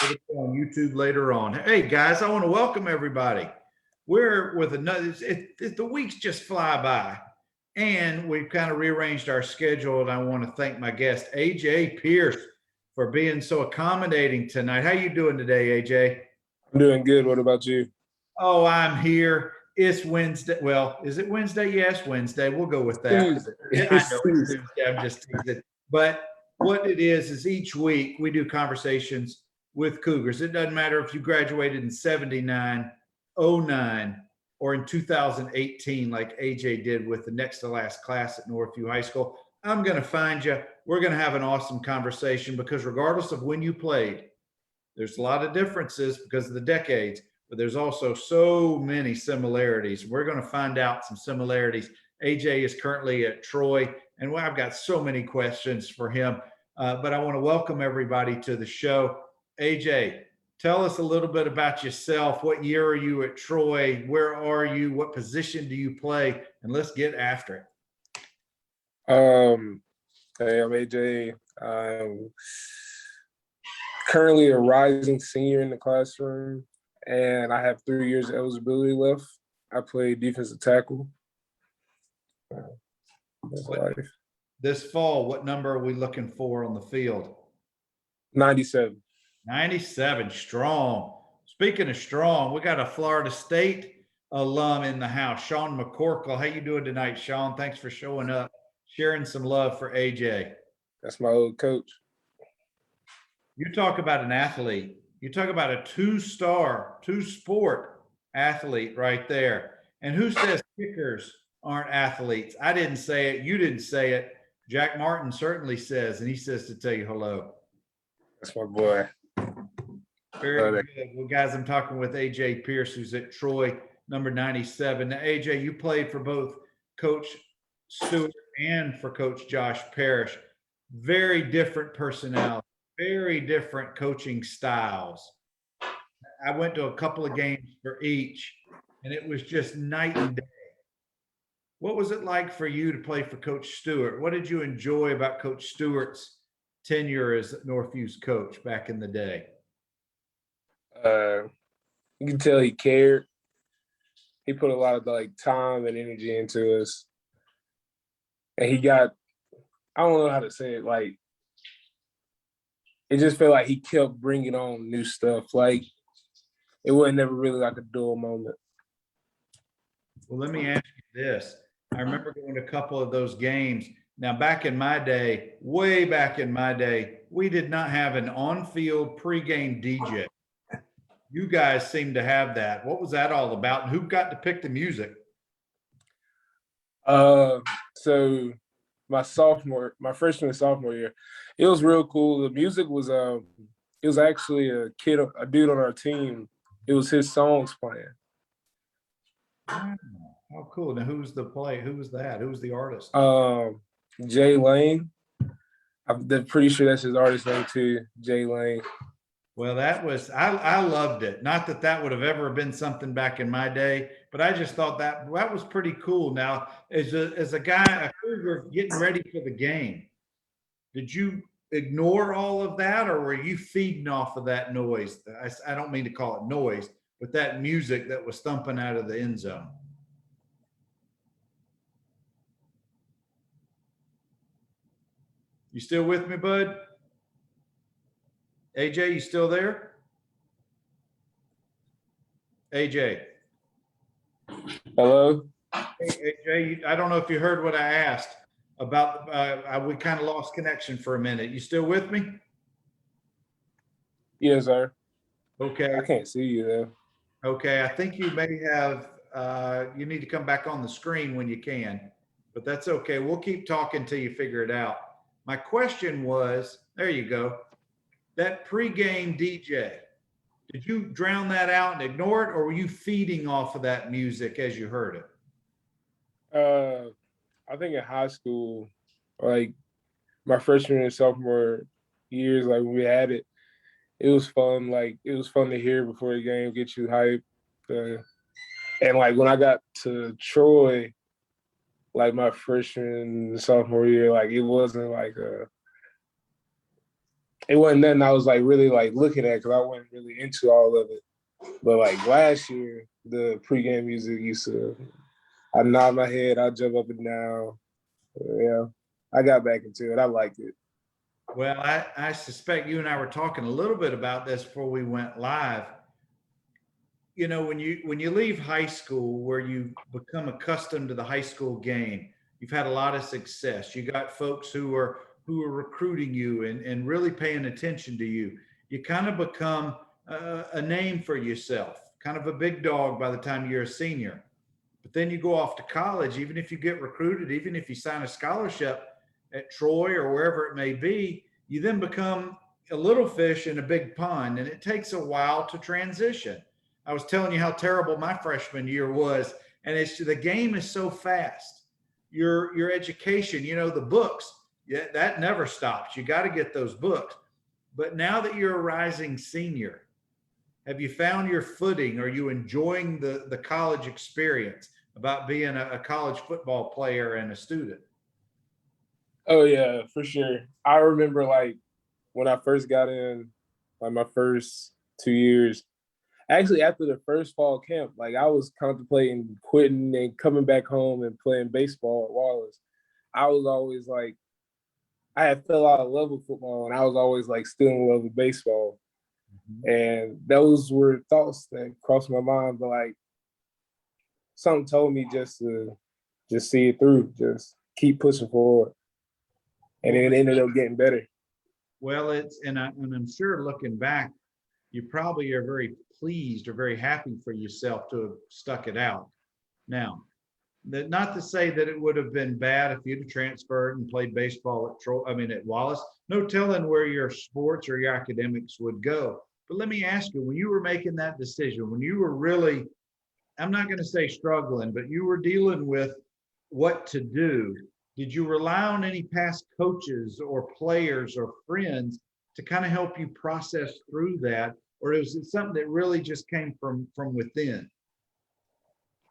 It'll be on YouTube later on. Hey guys, I want to welcome everybody. We're with another. The weeks just fly by, and we've kind of rearranged our schedule. And I want to thank my guest AJ Pierce for being so accommodating tonight. How you doing today, AJ? I'm doing good. What about you? Oh, I'm here. It's Wednesday. Well, is it Wednesday? Yes, Wednesday. We'll go with that. Tuesday. I know it's Tuesday. I'm just teasing. But what it is each week we do conversations with Cougars. It doesn't matter if you graduated in 79, '09, or in 2018, like AJ did with the next to last class at Northview High School. I'm going to find you. We're going to have an awesome conversation because regardless of when you played, there's a lot of differences because of the decades, but there's also so many similarities. We're going to find out some similarities. AJ is currently at Troy, and I've got so many questions for him. But I want to welcome everybody to the show. AJ, tell us a little bit about yourself. What year are you at Troy? Where are you? What position do you play? And let's get after it. Hey, I'm AJ. I'm currently a rising senior in the classroom, and I have 3 years of eligibility left. I play defensive tackle. This fall, what number are we looking for on the field? 97. 97, strong. Speaking of strong, we got a Florida State alum in the house, Sean McCorkle. How you doing tonight, Sean? Thanks for showing up, sharing some love for AJ. That's my old coach. You talk about an athlete. You talk about a two-star, two-sport athlete right there. And who says kickers aren't athletes? I didn't say it. You didn't say it. Jack Martin certainly says, and he says to tell you hello. That's my boy. Very good. Well, guys, I'm talking with AJ Pierce, who's at Troy, number 97. Now, AJ, you played for both Coach Stewart and for Coach Josh Parrish. Very different personality, very different coaching styles. I went to a couple of games for each, and it was just night and day. What was it like for you to play for Coach Stewart? What did you enjoy about Coach Stewart's tenure as Northview's coach back in the day? You can tell he cared. He put a lot of time and energy into us. And he got, I don't know how to say it, it just felt like he kept bringing on new stuff. It wasn't never really like a dull moment. Well, let me ask you this. I remember going to a couple of those games. Now, back in my day, way back in my day, we did not have an on-field pregame DJ. You guys seem to have that. What was that all about? And who got to pick the music? So my freshman and sophomore year, it was real cool. The music was it was actually a dude on our team. It was his songs playing. Oh, cool. Now who's the play? Who was that? Who was the artist? Jay Lane. I'm pretty sure that's his artist name too, Jay Lane. Well, that was, I loved it. Not that that would have ever been something back in my day, but I just thought that was pretty cool. Now, as a guy, a Cougar getting ready for the game, did you ignore all of that, or were you feeding off of that noise? I don't mean to call it noise, but that music that was thumping out of the end zone. You still with me, bud? AJ, you still there? AJ. Hello? Hey, AJ, I don't know if you heard what I asked about, we kind of lost connection for a minute. You still with me? Yes, sir. Okay. I can't see you though. Okay, I think you may have, you need to come back on the screen when you can, but that's okay. We'll keep talking till you figure it out. My question was, there you go. That pregame DJ, did you drown that out and ignore it, or were you feeding off of that music as you heard it? I think in high school, my freshman and sophomore years, when we had it, it was fun. It was fun to hear before the game, get you hyped. And when I got to Troy, my freshman and sophomore year, it wasn't it wasn't nothing I was like really like looking at because I wasn't really into all of it. But like last year, the pregame music used to, I nod my head, I jump up and down. Yeah, I got back into it. I liked it. Well, I suspect you and I were talking a little bit about this before we went live. You know, when you leave high school where you become accustomed to the high school game, you've had a lot of success. You got folks who are recruiting you and really paying attention to you. You kind of become a name for yourself, kind of a big dog by the time you're a senior. But then you go off to college, even if you get recruited, even if you sign a scholarship at Troy or wherever it may be, you then become a little fish in a big pond, and it takes a while to transition. I was telling you how terrible my freshman year was, and it's the game is so fast. Your education, you know, the books, yeah, that never stops. You got to get those books. But now that you're a rising senior, have you found your footing? Are you enjoying the college experience about being a college football player and a student? Oh yeah, for sure. I remember like when I first got in, like my first 2 years. Actually, after the first fall camp, like I was contemplating quitting and coming back home and playing baseball at Wallace. I was always like, I had fell out of love with football, and I was always like still in love with baseball. Mhm. And those were thoughts that crossed my mind, but like something told me just to just see it through, just keep pushing forward, and Well, it ended up getting better. well, it's and I'm sure looking back, you probably are very pleased or very happy for yourself to have stuck it out. Now, that not to say that it would have been bad if you'd have transferred and played baseball at Troy, I mean at Wallace. No telling where your sports or your academics would go. But let me ask you, when you were making that decision, when you were really, I'm not going to say struggling, but you were dealing with what to do, did you rely on any past coaches or players or friends to kind of help you process through that? Or is it something that really just came from within?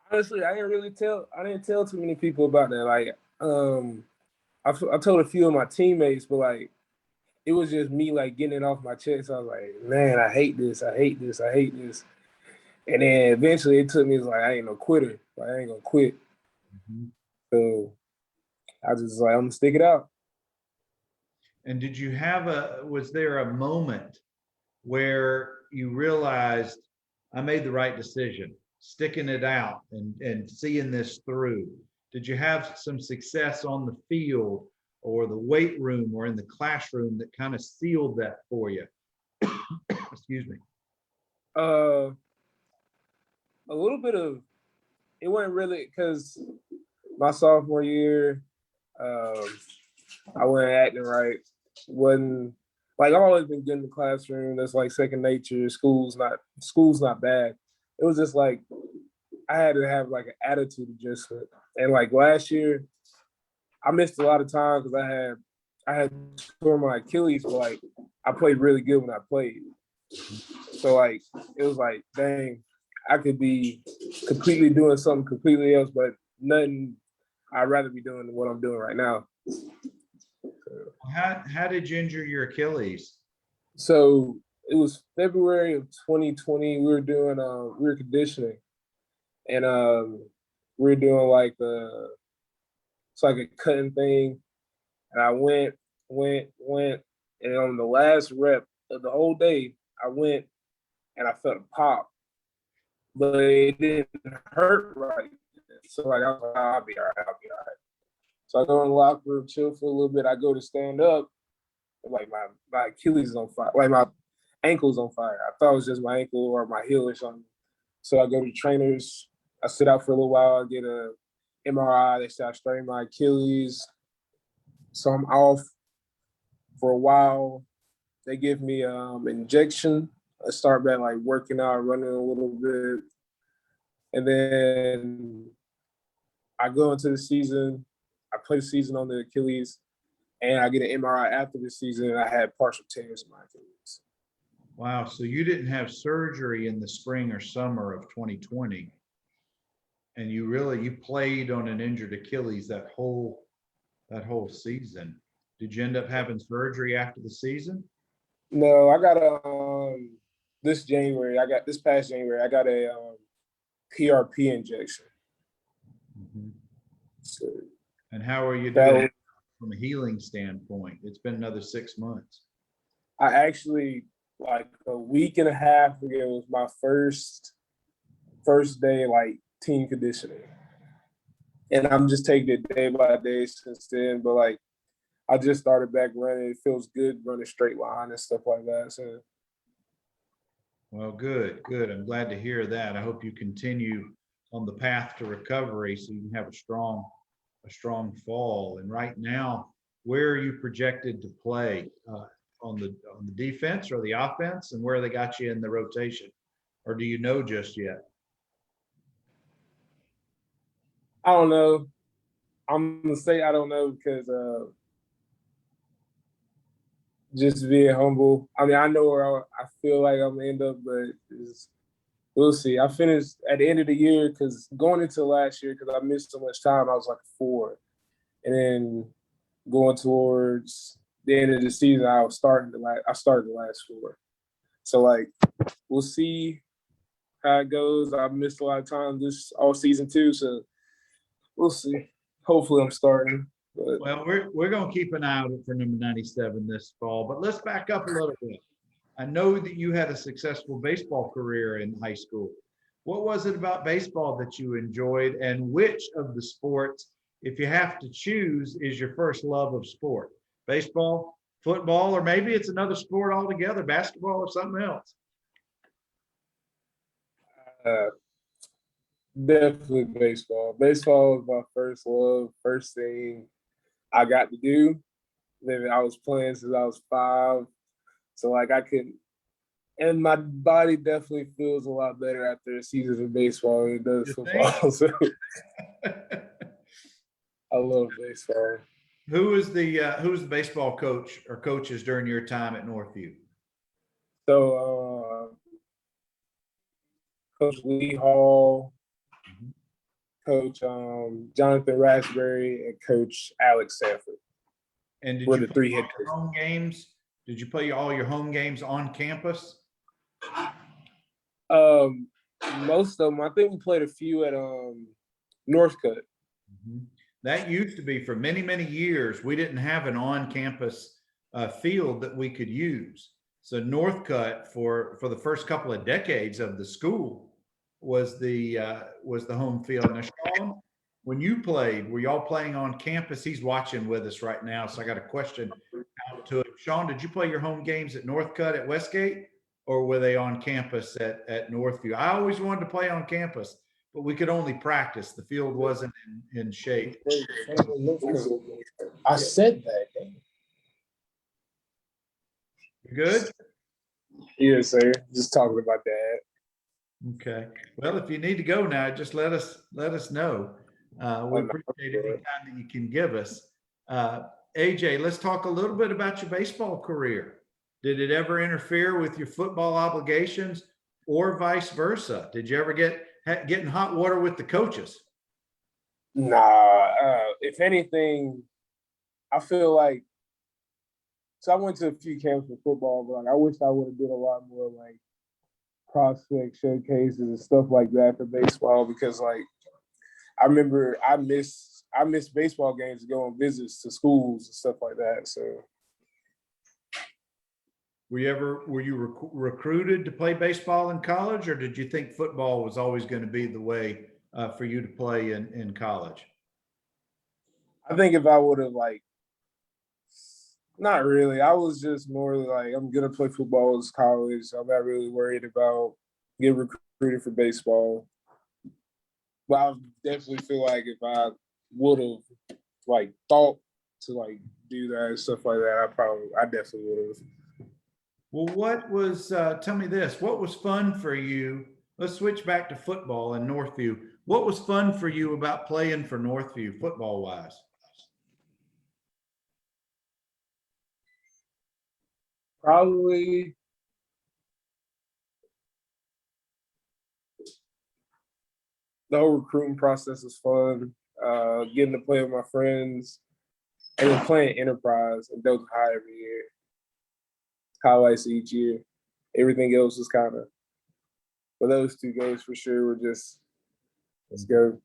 Honestly, I didn't tell too many people about that. Like, I told a few of my teammates, but like, it was just me like getting it off my chest. I was like, man, I hate this. I hate this. I hate this. And then eventually it took me, it's like, I ain't no quitter. Like, I ain't gonna quit. Mhm. So I just like, I'm gonna stick it out. And did you have was there a moment where you realized I made the right decision, sticking it out and seeing this through? Did you have some success on the field or the weight room or in the classroom that kind of sealed that for you? Excuse me. Uh, a little bit of it wasn't really because my sophomore year, um, I wasn't acting right. Wasn't like I've always been good in the classroom. That's like second nature. School's not bad. It was just like I had to have like an attitude adjustment. And like last year, I missed a lot of time because I had tore my Achilles, but like I played really good when I played. So like it was like, dang, I could be completely doing something completely else, but nothing I'd rather be doing than what I'm doing right now. How did you injure your Achilles? So it was February of 2020. We were conditioning, and we were doing like it's like a cutting thing. And I went, and on the last rep of the whole day, I went and I felt a pop, but it didn't hurt right. So like I was like, I'll be all right, I'll be all right. So I go in the locker room, chill for a little bit. I go to stand up, like my Achilles is on fire, like my ankle's on fire. I thought it was just my ankle or my heel or something. So I go to the trainers. I sit out for a little while. I get a MRI. They say I strained my Achilles. So I'm off for a while. They give me injection. I start back like working out, running a little bit, and then I go into the season. I play the season on the Achilles, and I get an MRI after the season. And I had partial tears in my Achilles. Wow. So you didn't have surgery in the spring or summer of 2020, and you played on an injured Achilles that whole season. Did you end up having surgery after the season? No, I got a this past January, I got a PRP injection. Mhm. So And how are you that doing was, from a healing standpoint? It's been another 6 months. I actually like a week and a half ago was my first day like team conditioning. And I'm just taking it day by day since then. But like I just started back running. It feels good running straight line and stuff like that. So Well, good, good. I'm glad to hear that. I hope you continue on the path to recovery so you can have a strong fall. And right now, where are you projected to play on the defense or the offense, and where they got you in the rotation, or do you know just yet? I don't know. I'm gonna say I don't know because just being humble. I mean, I know where I feel like I'm gonna end up, but we'll see. I finished at the end of the year because going into last year because I missed so much time, I was like 4, and then going towards the end of the season, I started the last 4. So like, we'll see how it goes. I missed a lot of time this all season too, so we'll see. Hopefully, I'm starting. But Well, we're going to keep an eye out for number 97 this fall, but let's back up a little bit. I know that you had a successful baseball career in high school. What was it about baseball that you enjoyed, and which of the sports, if you have to choose, is your first love of sport? Baseball, football, or maybe it's another sport altogether, basketball or something else? uh, definitely baseball. Baseball was my first love, first thing I got to do. Then I was playing since I was 5, so like I could, and my body definitely feels a lot better after a season of baseball than it does You think? football. So I love baseball. Who was the baseball coach or coaches during your time at Northview? So Coach Lee Hall, Mhm. Coach Jonathan Raspberry, and Coach Alex Sanford And did were you the play 3 all head your coaches. home games? Did you play all your home games on campus? Um, Most of them, I think we played a few at Northcut. Mhm. That used to be for many, many years. We didn't have an on-campus field that we could use. So Northcutt for the first couple of decades of the school was the home field. Now, Sean, when you played, were y'all playing on campus? He's watching with us right now, so I got a question out to him. Sean, did you play your home games at Northcutt at Westgate, or were they on campus at Northview? I always wanted to play on campus, but we could only practice. The field wasn't in shape. I said that. You good? Yes, sir. Just talking about that. Okay. Well, if you need to go now, just let us know. We Oh, no, appreciate any time that you can give us. Uh, AJ, let's talk a little bit about your baseball career. Did it ever interfere with your football obligations, or vice versa? Did you ever get in hot water with the coaches? nah. If anything, I feel like so. I went to a few camps for football, but like I wish I would have did a lot more like prospect showcases and stuff like that for baseball because like I remember I missed baseball games to go on visits to schools and stuff like that. So Were you recruited to play baseball in college, or did you think football was always going to be the way for you to play in college? I think if I would have like not really, I was just more like I'm gonna play football as college. I'm not really worried about getting recruited for baseball. But I definitely feel like if I would have like thought to like do that and stuff like that, I definitely would have. Well, tell me this, what was fun for you? Let's switch back to football in Northview. What was fun for you about playing for Northview football wise? Probably the whole recruiting process was fun. Getting to play with my friends and then playing Enterprise and Delta High every year. highlights each year. Everything else was kind of, but those 2 games for sure were just, let's go.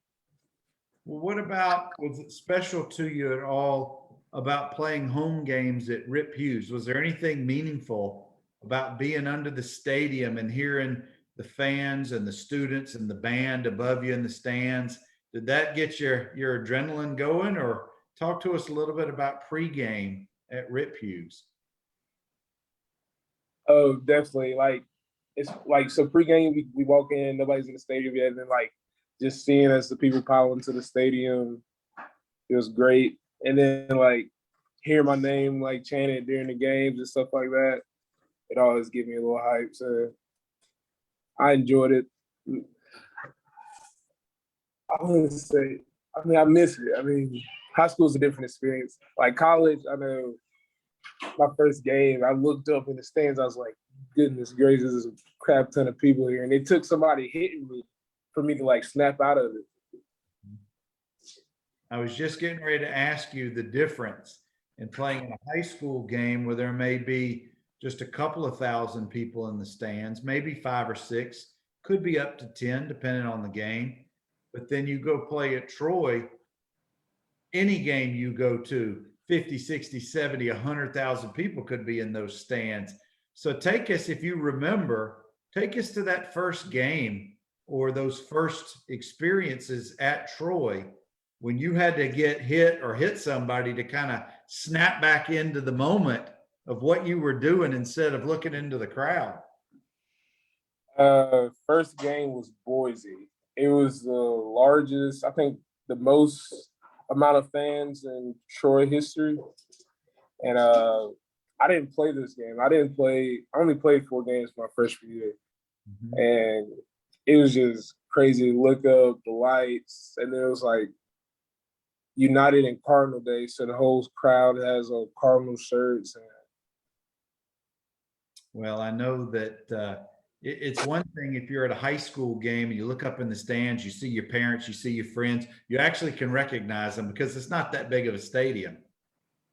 Well, what about, was it special to you at all about playing home games at Rip Hughes? Was there anything meaningful about being under the stadium and hearing the fans and the students and the band above you in the stands? Did that get your adrenaline going? Or talk to us a little bit about pregame at Rip Hughes. Oh, definitely. Like, it's like, so pregame, we walk in, nobody's in the stadium yet, and then like just seeing as the people pile into the stadium, it was great. And then like hear my name like chanted during the games and stuff like that, it always gives me a little hype. So I enjoyed it. I wouldn't say, I mean, I miss it. I mean, high school is a different experience. Like college, I know my first game, I looked up in the stands, I was like, goodness gracious, there's a crap ton of people here. And it took somebody hitting me for me to like snap out of it. I was just getting ready to ask you the difference in playing in a high school game where there may be just a couple of thousand people in the stands, maybe 5 or 6, could be up to 10, depending on the game. But then you go play at Troy, any game you go to, 50, 60, 70, 100,000 people could be in those stands. So take us, if you remember, take us to that first game or those first experiences at Troy when you had to get hit or hit somebody to kind of snap back into the moment of what you were doing instead of looking into the crowd. First game was Boise. It was the largest, I think the most amount of fans in Troy history. And I didn't play this game. I only played 4 games my freshman year. Mm-hmm. And it was just crazy. Look up the lights. And then it was like United and Cardinal Day. So the whole crowd has Cardinal shirts. Well, I know that it's one thing if you're at a high school game and you look up in the stands, you see your parents, you see your friends, you actually can recognize them because it's not that big of a stadium.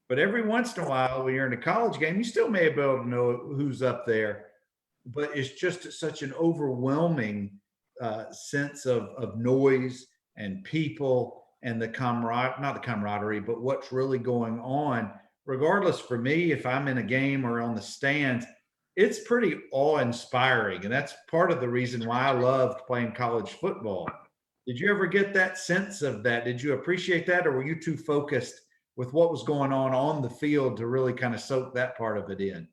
But every once in a while, when you're in a college game, you still may be able to know who's up there. But it's just such an overwhelming sense of noise and people and the not the camaraderie, but what's really going on. Regardless, for me, if I'm in a game or on the stands, it's pretty awe-inspiring. And that's part of the reason why I loved playing college football. Did you ever get that sense of that? Did you appreciate that? Or were you too focused with what was going on the field to really kind of soak that part of it in?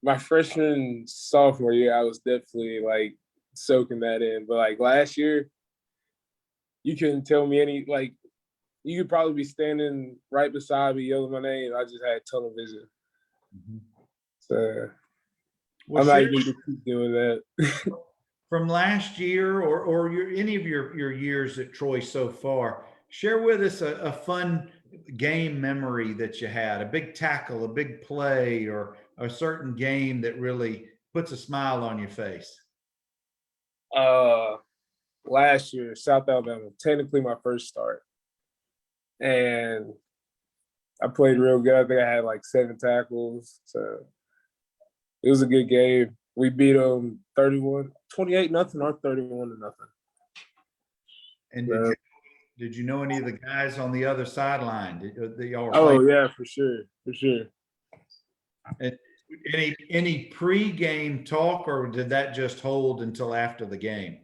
My freshman, sophomore year, I was definitely like soaking that in. But like last year, you couldn't tell me you could probably be standing right beside me yelling my name. I just had tunnel vision. Mm-hmm. So well, I'm not even going to keep doing that. From last year or any of your years at Troy so far, share with us a fun game memory that you had, a big tackle, a big play, or a certain game that really puts a smile on your face. Last year, South Alabama, technically my first start. And I played real good. I think I had like 7 tackles. So it was a good game. We beat them 28-0 or 31-0. And did you know any of the guys on the other sideline? Yeah, for sure. And any pre-game talk, or did that just hold until after the game?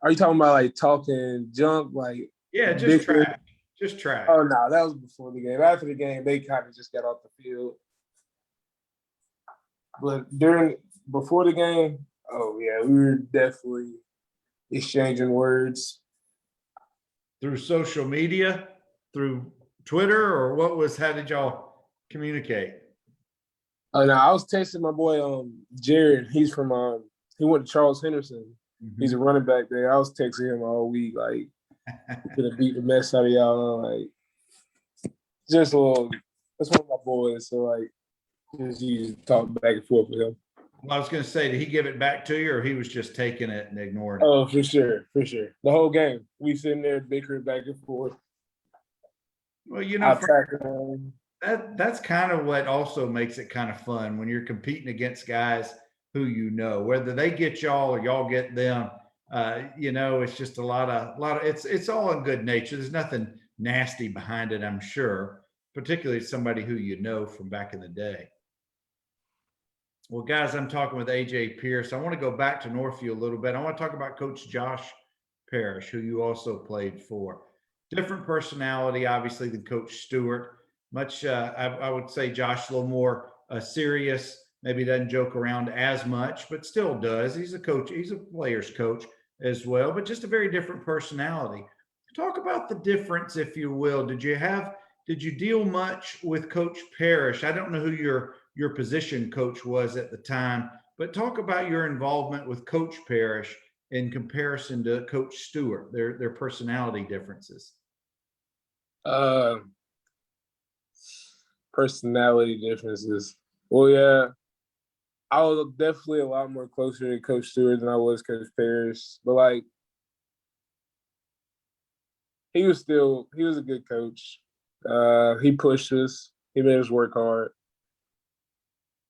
Are you talking about like talking junk, like? Yeah, just trash. Oh no, that was before the game. After the game, they kind of just got off the field. But before the game, oh yeah, we were definitely exchanging words. Through social media, through Twitter, or how did y'all communicate? Oh no, I was texting my boy Jared. He's from he went to Charles Henderson. Mm-hmm. He's a running back there. I was texting him all week, like, gonna beat the mess out of y'all. Like, just a little. That's one of my boys. So like, just you talk back and forth with him. Well, I was gonna say, did he give it back to you, or he was just taking it and ignoring it? Oh, for sure. The whole game, we sitting there bickering back and forth. Well, you know, I'll tackle them. that's kind of what also makes it kind of fun when you're competing against guys who you know, whether they get y'all or y'all get them. You know, it's just a lot of it's all in good nature. There's nothing nasty behind it, I'm sure, particularly somebody who you know from back in the day. Well, guys, I'm talking with AJ Pierce. I want to go back to Northview a little bit. I want to talk about Coach Josh Parrish, who you also played for. Different personality, obviously, than Coach Stewart. Much, I would say, Josh a little more serious. Maybe doesn't joke around as much, but still does. He's a coach. He's a player's coach as well, but just a very different personality. Talk about the difference, if you will. Did you deal much with Coach Parrish? I don't know who your position coach was at the time, but talk about your involvement with Coach Parrish in comparison to Coach Stewart, their personality differences. Uh, Personality differences. Well, yeah, I was definitely a lot more closer to Coach Stewart than I was Coach Parrish. But like, he was a good coach. He pushed us. He made us work hard.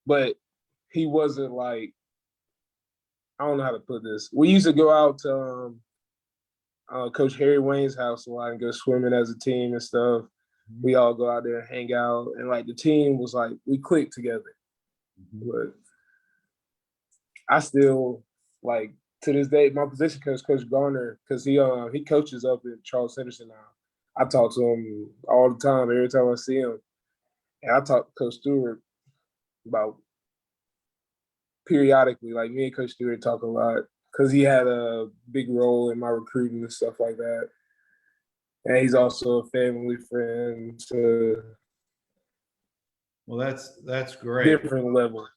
But he wasn't like, I don't know how to put this. We used to go out to Coach Harry Wayne's house a lot and go swimming as a team and stuff. We all go out there and hang out, and like the team was like, we clicked together. But I still, like, to this day, my position coach, Coach Garner, because he coaches up at Charles Henderson now. I talk to him all the time, every time I see him. And I talk to Coach Stewart about periodically, like me and Coach Stewart talk a lot because he had a big role in my recruiting and stuff like that. And he's also a family friend to Well, that's great. different level.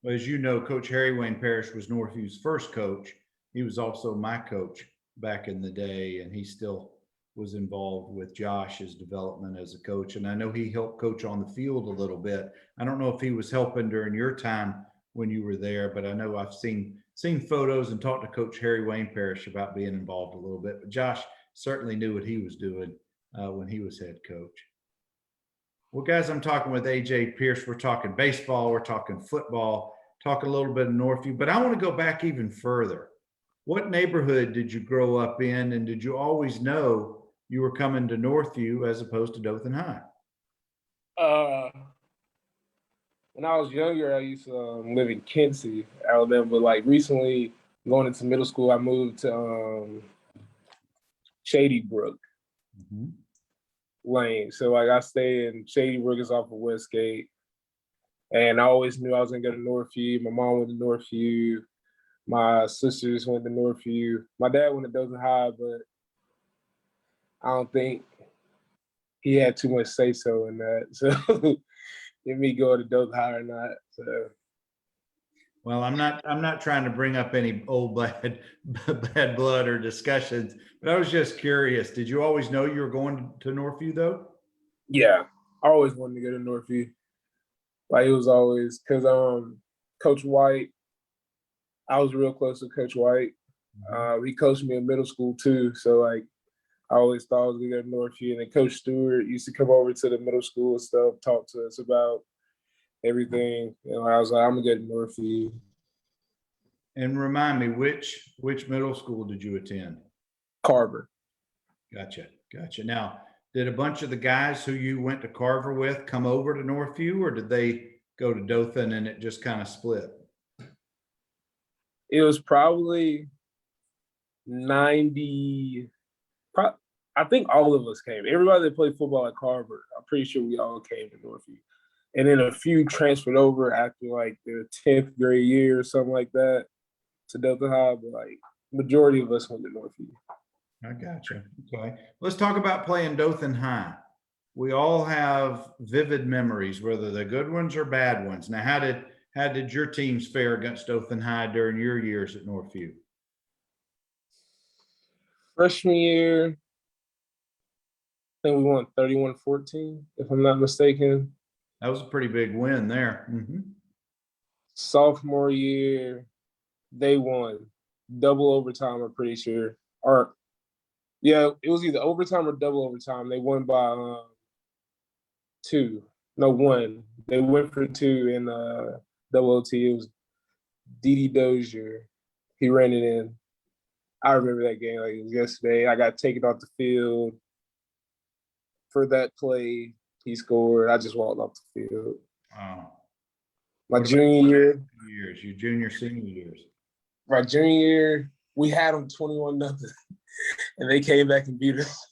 As you know, Coach Harry Wayne Parrish was Northview's first coach. He was also my coach back in the day, and he still was involved with Josh's development as a coach. And I know he helped coach on the field a little bit. I don't know if he was helping during your time when you were there, but I know I've seen photos and talked to Coach Harry Wayne Parrish about being involved a little bit. But Josh certainly knew what he was doing when he was head coach. Well, guys, I'm talking with AJ Pierce. We're talking baseball, we're talking football, talk a little bit of Northview, but I want to go back even further. What neighborhood did you grow up in, and did you always know you were coming to Northview as opposed to Dothan High? When I was younger, I used to live in Quincy, Alabama, but like recently, going into middle school, I moved to Shady Brook Lane. So like I stay in Shady Brook, is off of Westgate. And I always knew I was gonna go to Northview. My mom went to Northview. My sisters went to Northview. My dad went to Dothan High, but I don't think he had too much say so in that. So if me go to Dothan High or not. So Well, I'm not trying to bring up any old bad blood or discussions, but I was just curious. Did you always know you were going to Northview though? yeah, I always wanted to go to Northview. Like it was always because Coach White, I was real close to Coach White. He coached me in middle school too. So like I always thought I was gonna go to Northview. And then Coach Stewart used to come over to the middle school and stuff, talk to us about everything. And I was like, I'm gonna go to Northview. And remind me, which middle school did you attend? Carver. Gotcha. Now, did a bunch of the guys who you went to Carver with come over to Northview, or did they go to Dothan and it just kind of split? It was probably 90. I think all of us came. Everybody that played football at Carver, I'm pretty sure we all came to Northview. And then a few transferred over after like their 10th grade year or something like that to Dothan High, but like majority of us went to Northview. I gotcha. Okay. Let's talk about playing Dothan High. We all have vivid memories, whether they're good ones or bad ones. Now, how did your teams fare against Dothan High during your years at Northview? Freshman year, I think we won 31-14, if I'm not mistaken. That was a pretty big win there. Sophomore year, they won double overtime, I'm pretty sure. Or yeah, it was either overtime or double overtime. They won by 2. No, 1. They went for 2 in double OT. It was Didi Dozier. He ran it in. I remember that game like it was yesterday. I got taken off the field for that play. He scored. I just walked off the field. Wow. My junior year, Your junior, senior years. my junior year, we had them 21-0, and they came back and beat us.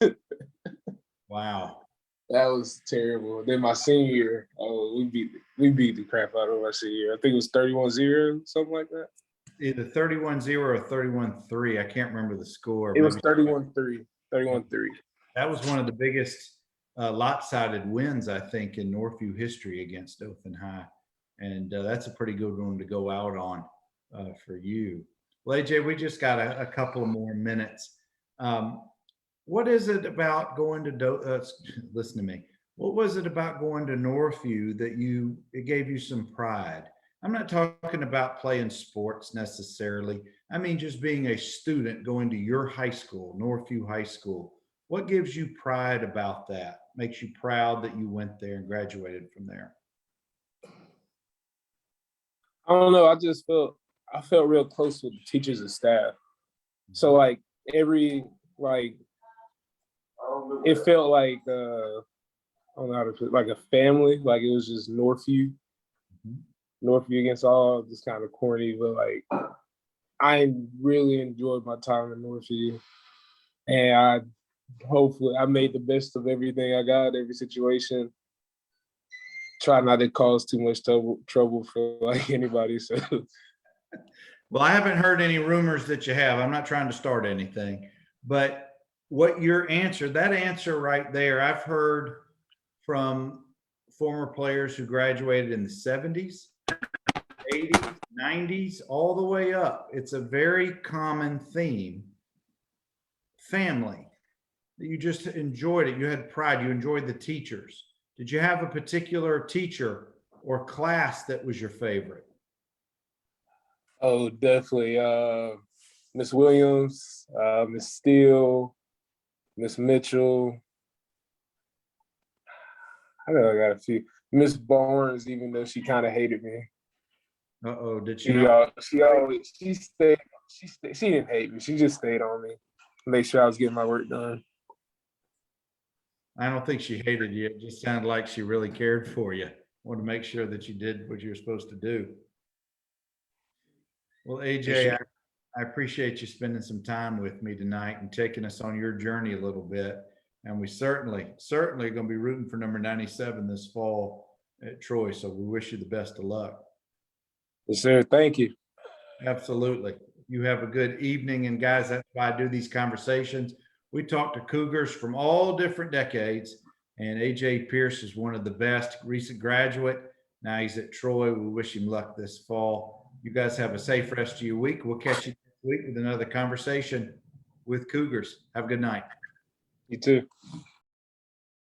Wow. That was terrible. Then my senior year, we beat the crap out of our senior year. I think it was 31-0, something like that. Either 31-0 or 31-3. I can't remember the score. It was 31-3. 31-3. That was one of the biggest lopsided wins, I think, in Northview history against Dothan High. And that's a pretty good one to go out on for you. Well, AJ, we just got a couple of more minutes. What is it about going to listen to me? What was it about going to Northview that it gave you some pride? I'm not talking about playing sports necessarily. I mean, just being a student going to your high school, Northview High School. What gives you pride about that? Makes you proud that you went there and graduated from there? I don't know. I felt real close with the teachers and staff. So like it felt like I don't know how to put it, like a family. Like it was just Northview. Northview against all, just kind of corny, but like I really enjoyed my time in Northview, and hopefully I made the best of everything I got, every situation. Try not to cause too much trouble for like anybody. So, well, I haven't heard any rumors that you have. I'm not trying to start anything, but what your answer, that answer right there, I've heard from former players who graduated in the 70s, 80s, 90s, all the way up. It's a very common theme. Family. You just enjoyed it. You had pride. You enjoyed the teachers. Did you have a particular teacher or class that was your favorite? oh, definitely. Miss Williams, Miss Steele, Miss Mitchell. I know I got a few. Miss Barnes, even though she kind of hated me. Uh-oh, did She stayed. She didn't hate me. She just stayed on me, make sure I was getting my work done. I don't think she hated you. It just sounded like she really cared for you. Wanted to make sure that you did what you were supposed to do. Well, AJ, I appreciate you spending some time with me tonight and taking us on your journey a little bit. And we certainly going to be rooting for number 97 this fall at Troy. So we wish you the best of luck. Yes, sir. Thank you. Absolutely. You have a good evening. And guys, that's why I do these conversations. We talk to Cougars from all different decades. And AJ Pierce is one of the best, recent graduate. Now he's at Troy. We wish him luck this fall. You guys have a safe rest of your week. We'll catch you next week with another conversation with Cougars. Have a good night. You too.